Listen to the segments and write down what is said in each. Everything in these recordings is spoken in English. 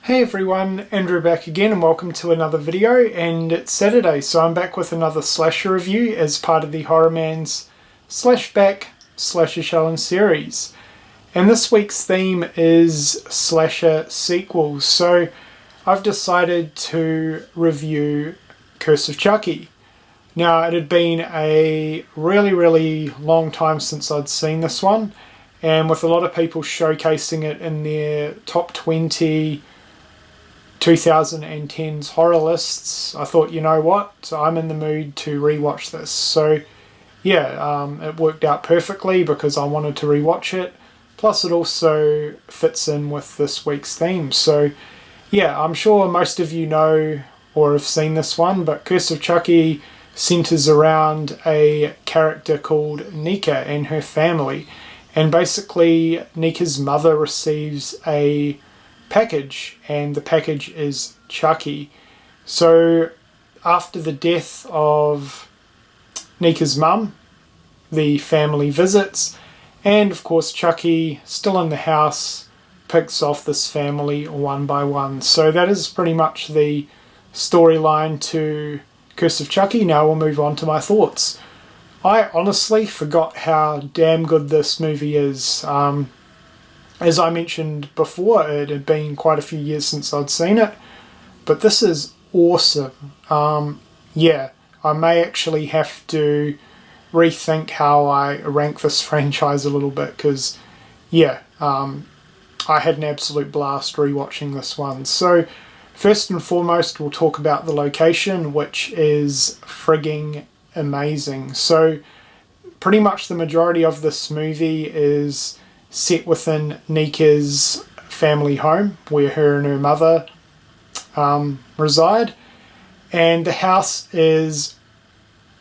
Hey everyone, Andrew back again and welcome to another video, and it's Saturday so I'm back with another slasher review as part of the TheHORRORmans Slashback Slasher Challenge series. And this week's theme is slasher sequels, so I've decided to review Curse of Chucky. Now it had been a really long time since I'd seen this one, and with a lot of people showcasing it in their top 20 2010's horror lists, I thought, you know what, I'm in the mood to rewatch this. So yeah, it worked out perfectly because I wanted to rewatch it, plus it also fits in with this week's theme. So yeah, I'm sure most of you know or have seen this one, but Curse of Chucky centers around a character called Nika and her family, and basically Nika's mother receives a package, and the package is Chucky. So after the death of Nika's mum, the family visits, and of course Chucky, still in the house, picks off this family one by one. So that is pretty much the storyline to Curse of Chucky. Now we'll move on to my thoughts. I honestly forgot how damn good this movie is. As I mentioned before, it had been quite a few years since I'd seen it, but this is awesome. Yeah, I may actually have to rethink how I rank this franchise a little bit, because yeah, I had an absolute blast rewatching this one. So first and foremost, we'll talk about the location, which is frigging amazing. So pretty much the majority of this movie is set within Nika's family home, where her and her mother reside, and the house is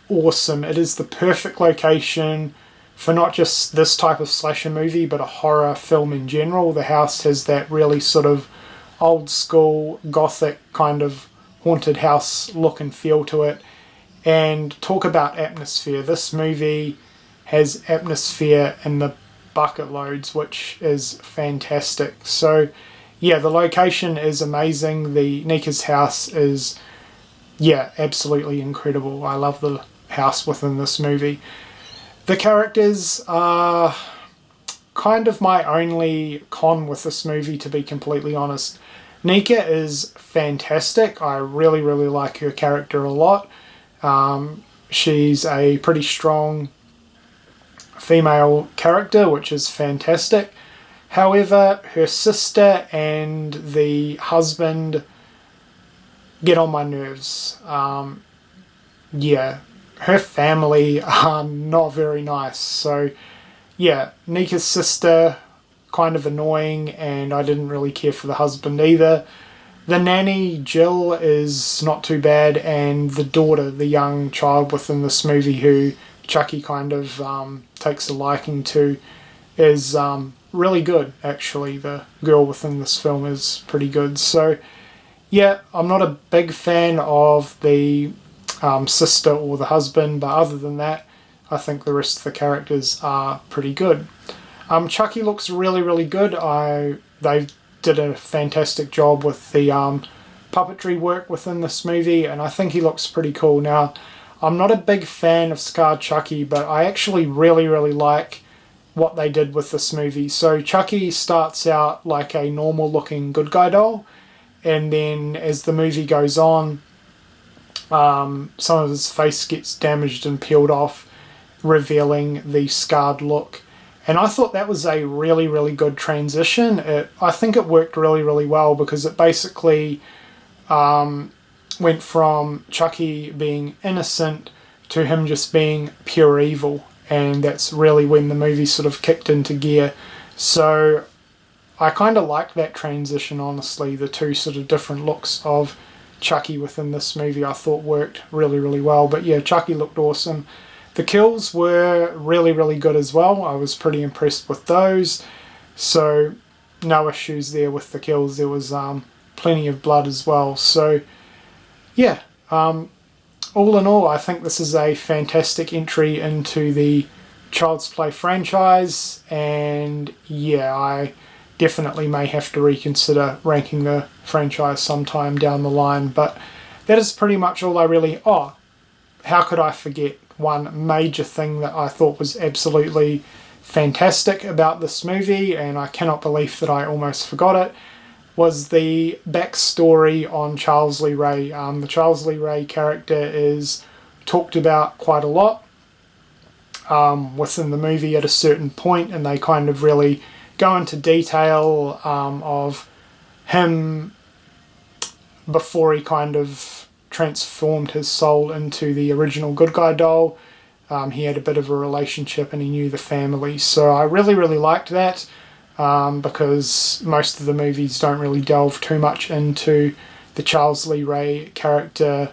awesome. It is the perfect location for not just this type of slasher movie, but a horror film in general. The house has that really sort of old school gothic kind of haunted house look and feel to it. And talk about atmosphere. This movie has atmosphere in the bucket loads, which is fantastic. So yeah, the location is amazing. The Nika's house is, yeah, absolutely incredible. I love the house within this movie. The characters are kind of my only con with this movie, to be completely honest. Nika is fantastic. I really like her character a lot. She's a pretty strong female character, which is fantastic. However, her sister and the husband get on my nerves. Yeah, her family are not very nice. So yeah, Nika's sister, kind of annoying, and I didn't really care for the husband either. The nanny, Jill, is not too bad, and the daughter, the young child within this movie who Chucky kind of takes a liking to, is really good, actually. The girl within this film is pretty good. So yeah, I'm not a big fan of the sister or the husband, but other than that, I think the rest of the characters are pretty good. Chucky looks really good. They did a fantastic job with the puppetry work within this movie, and I think he looks pretty cool. Now, I'm not a big fan of Scarred Chucky, but I actually really like what they did with this movie. So Chucky starts out like a normal looking good guy doll, and then as the movie goes on, some of his face gets damaged and peeled off, revealing the scarred look. And I thought that was a really good transition. I think it worked really well, because it basically went from Chucky being innocent to him just being pure evil, and that's really when the movie sort of kicked into gear. So I kind of like that transition, honestly. The two sort of different looks of Chucky within this movie I thought worked really well. But yeah, Chucky looked awesome. The kills were really good as well. I was pretty impressed with those, so no issues there with the kills. There was plenty of blood as well. So yeah, all in all, I think this is a fantastic entry into the Child's Play franchise, and yeah, I definitely may have to reconsider ranking the franchise sometime down the line. But that is pretty much all I really... Oh, how could I forget one major thing that I thought was absolutely fantastic about this movie, and I cannot believe that I almost forgot it, was the backstory on Charles Lee Ray. The Charles Lee Ray character is talked about quite a lot within the movie at a certain point, and they kind of really go into detail of him before he kind of transformed his soul into the original good guy doll. He had a bit of a relationship and he knew the family, so I really liked that, because most of the movies don't really delve too much into the Charles Lee Ray character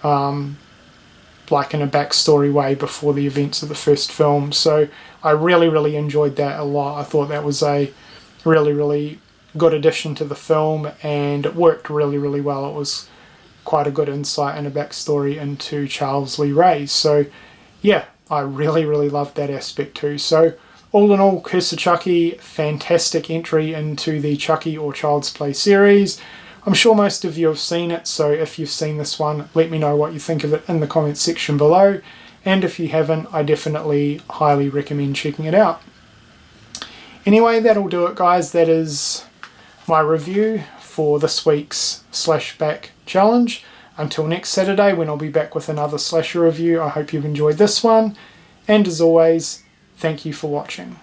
like in a backstory way before the events of the first film. So I really enjoyed that a lot. I thought that was a really good addition to the film, and it worked really well. It was quite a good insight and a backstory into Charles Lee Ray. So yeah, I really loved that aspect too. So all in all, Curse of Chucky, fantastic entry into the Chucky or Child's Play series. I'm sure most of you have seen it, so if you've seen this one, let me know what you think of it in the comments section below. And if you haven't, I definitely highly recommend checking it out. Anyway, that'll do it, guys. That is my review for this week's Slashback challenge. Until next Saturday, when I'll be back with another slasher review, I hope you've enjoyed this one. And as always, thank you for watching.